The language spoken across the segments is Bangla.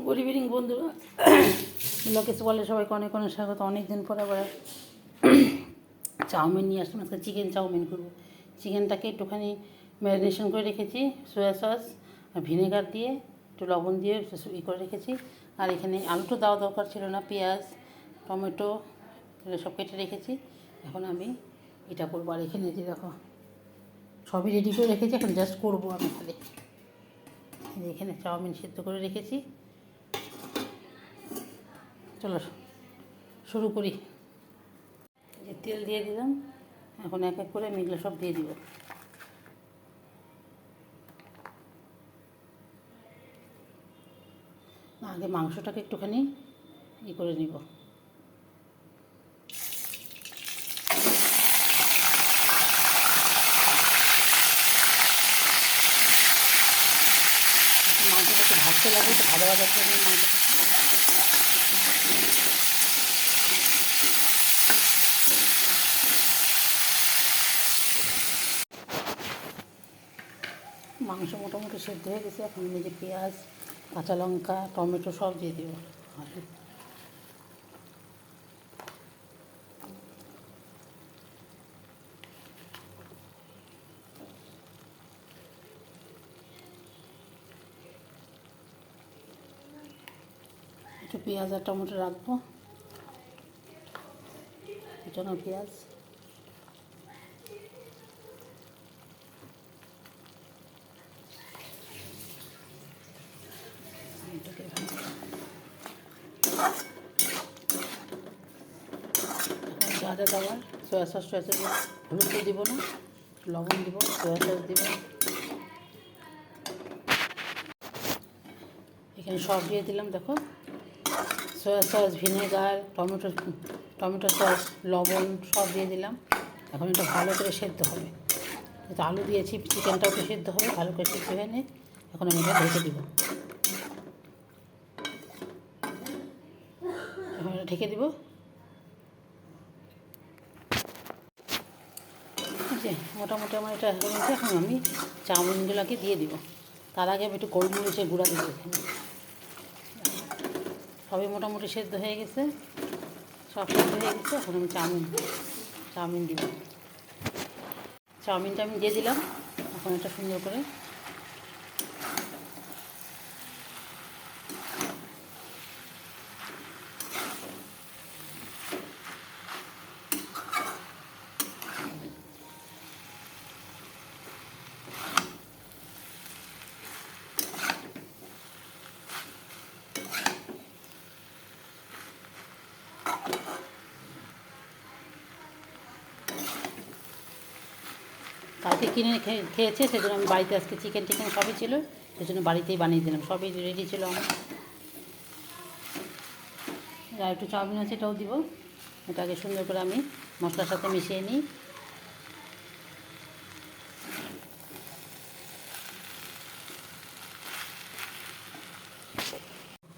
গুড ইভিনিং বন্ধুরা, লোকেশ বলে সবাইকে অনেক অনেক স্বাগত। অনেক দিন পর আবার চাউমিন নিয়ে আসলাম। আজকে চিকেন চাউমিন করবো। চিকেনটাকে একটুখানি ম্যারিনেশন করে রেখেছি সয়া সস আর ভিনেগার দিয়ে, একটু লবণ দিয়ে করে রেখেছি। আর এখানে আলুটা দেওয়া দরকার ছিল না, পেঁয়াজ টমেটো সব কেটে রেখেছি। এখন আমি এটা করবো। আর এখানে যে দেখো সবই রেডি করে রেখেছি, এখন জাস্ট করবো আমি খালি। এখানে চাউমিন সেদ্ধ করে রেখেছি। চলো শুরু করি। যে তেল দিয়ে দিলাম, এখন এক এক করে আমি এগুলো সব দিয়ে দিব। আগে মাংসটাকে একটুখানি করে নিব। মাংসটাকে ভাজতে লাগবে, তো ভাজা ভাজা করে মাংসটা। মাংস মোটামুটি সেদ্ধ হয়ে গেছে। এখন আমি যে পেঁয়াজ কাঁচা লঙ্কা টমেটো সব দিয়ে দেবো। একটু পেঁয়াজ আর টমেটো রাখবো, কুচানো পেঁয়াজ। যা যা দেওয়ার সয়া সস দিয়ে হলুদ দিয়ে দিব না, লবণ দিব, সয়া সস দিব। এখানে সব দিয়ে দিলাম। দেখো soya sauce vinegar tomato sauce লবণ সব দিয়ে দিলাম। এখন এটা ভালো করে সেদ্ধ হবে। তো আলু দিয়েছি, চিকেনটাও তো সেদ্ধ হবে, ভালো করে সেদ্ধ হয়ে নিয়ে এখন আমি এটা ঢেকে দিব। এখন এটা ঢেকে দিব। যে মোটামুটি আমার এটা হয়ে গেছে। এখন আমি চাউমিনগুলোকে দিয়ে দিব। তার আগে আমি একটু গোলমরিচের গুঁড়া দিব। এখানে সবই মোটামুটি সেদ্ধ হয়ে গেছে, সব সেদ্ধ হয়ে গেছে। এখন আমি চাউমিন দিব। চাউমিনটা আমি দিয়ে দিলাম। এখন এটা সুন্দর করে কালকে কিনে খেয়েছে, সেজন্য আমি বাড়িতে আজকে চিকেন টিকেন সবই ছিল, সেজন্য বাড়িতেই বানিয়ে দিলাম। সবই রেডি ছিল আমার। আর একটু চাউমিন আছে, এটাও দিব। এটাকে সুন্দর করে আমি মশলার সাথে মিশিয়ে নিই।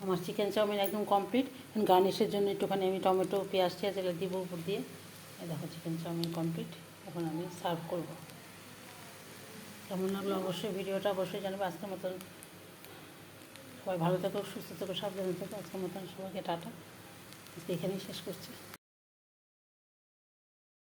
আমার চিকেন চাউমিন একদম কমপ্লিট। গার্নিশের জন্য একটুখানি আমি টমেটো পেঁয়াজ টিয়াজ এগুলো দিব উপর দিয়ে। দেখো চিকেন চাউমিন কমপ্লিট। এখন আমি সার্ভ করব। কেমন লাগলো অবশ্যই ভিডিওটা অবশ্যই জানাবে। আজকের মতন সবাই ভালো থেকো, সুস্থ থেকো, সাবধানে থেকো। আজকের মতন সবাইকে টাটা। এখানেই শেষ করছি।